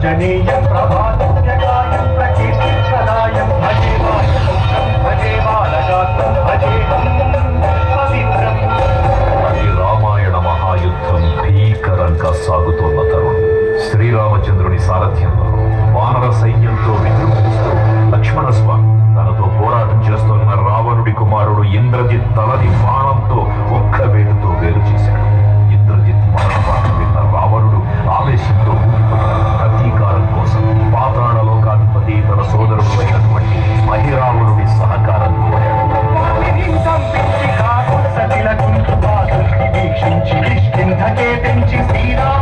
पूजनीयं प्रभातव्यकायं प्रकीर्तिप्रदायं भजे बालपुत्रं भजे बालगात्रं भजेऽहं पवित्रम्. అది రామాయణ మహాయుద్ధం భీకరంగా సాగుతోన్న తరుణం. శ్రీరామచంద్రుని సారథ్యంలో వానర సైన్యంతో విజృంభిస్తూ లక్ష్మణస్వామి తనతో పోరాటం చేస్తున్న రావణుడి కుమారుడు ఇంద్రజిత్ తలని బాణంతో ఒక్క వేటుతో వేరు చేశాడు. ఇంద్రజిత్ మరణవార్త విన్న రావణుడు ఆవేశంతో ఊగిపోయాడు. ప్రతీకారం కోసం పాతాళలోకాధిపతి తన సోదరుడు అయినటువంటి మహిరావణుడి సహకారం కోరాడు. శ్రీరామ